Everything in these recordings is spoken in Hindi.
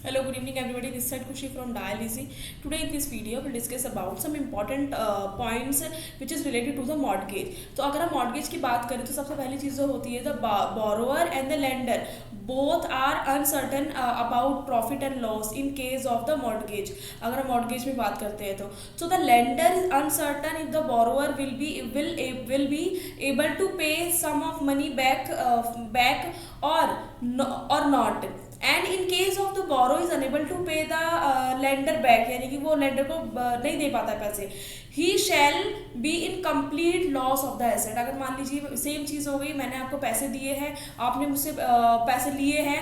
Hello, good evening, everybody. This is Khushi from Dial Easy. Today, in this video, we'll discuss about some important points which is related to the mortgage. तो अगर हम mortgage की बात करें तो सबसे पहली चीज़ जो होती है the borrower and the lender both are uncertain about profit and loss in case of the mortgage. अगर हम mortgage में बात करते हैं तो so the lender is uncertain if the borrower will be able to pay some of money back or or not. And in case of the borrower is unable to pay the lender back, यानी कि वो लेंडर को नहीं दे पाता है पैसे, ही shall be in complete loss of the asset. अगर मान लीजिए सेम चीज़ हो गई, मैंने आपको पैसे दिए हैं, आपने मुझसे पैसे लिए हैं,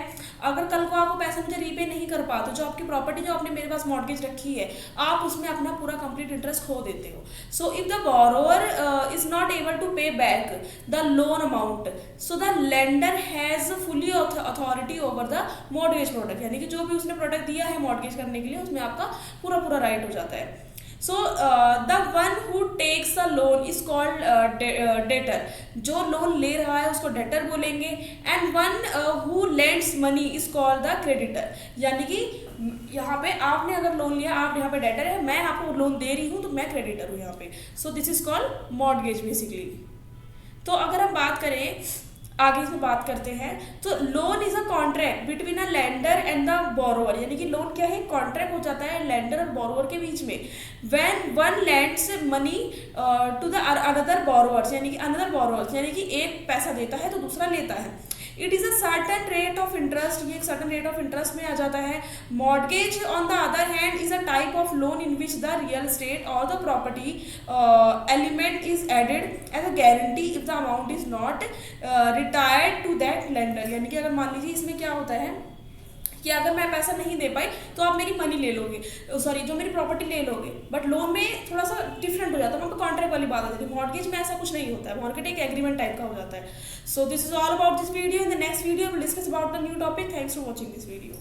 अगर कल को आप वो पैसे मुझे रीपे नहीं कर पाते, जो आपकी प्रॉपर्टी जो आपने मेरे पास मॉर्गेज रखी है, आप उसमें अपना पूरा कंप्लीट इंटरेस्ट खो देते हो। So if the borrower is not able to pay back the loan amount, so the lender has fully authority over the mortgage product, यानी कि जो भी उसने प्रोडक्ट दिया है मॉर्गेज करने के लिए, उसमें आपका पूरा राइट हो जाता है। So the one who takes the loan is called debtor, जो लोन ले रहा है उसको डेटर बोलेंगे। And one who lends money is called the creditor, यानी कि यहाँ पे आपने अगर लोन लिया, आप यहाँ पे डेटर है, मैं आपको लोन दे रही हूँ तो मैं क्रेडिटर हूँ यहाँ पे। So this is called mortgage basically. तो अगर हम बात करें, आगे इसमें बात करते हैं, तो loan is a contract between a lender and the borrower, यानी कि लोन क्या है, कॉन्ट्रैक्ट हो जाता है लेंडर और बोरोवर के बीच में। When one lends money to the another borrowers, यानी कि अनदर बोरोवर्स, यानी कि एक पैसा देता है तो दूसरा लेता है। It is a certain rate of interest, ये एक सर्टन रेट ऑफ इंटरेस्ट में आ जाता है। Mortgage on the other hand is a type of loan in which the real estate और the property element is added as a guarantee if the amount is not retired to that lender, यानी कि अगर मान लीजिए इसमें क्या होता है कि अगर मैं पैसा नहीं दे पाई तो आप मेरी मनी ले लोगे, सॉरी जो मेरी प्रॉपर्टी ले लोगे, बट लोन में थोड़ा सा डिफरेंट हो जाता है, वहाँ पे कॉन्ट्रैक्ट वाली बात आती है। मॉर्गेज में ऐसा कुछ नहीं होता है, मॉर्गेज एक एग्रीमेंट टाइप का हो जाता है। So this is all about this video. In the next video will discuss about the new topic. Thanks for watching this video.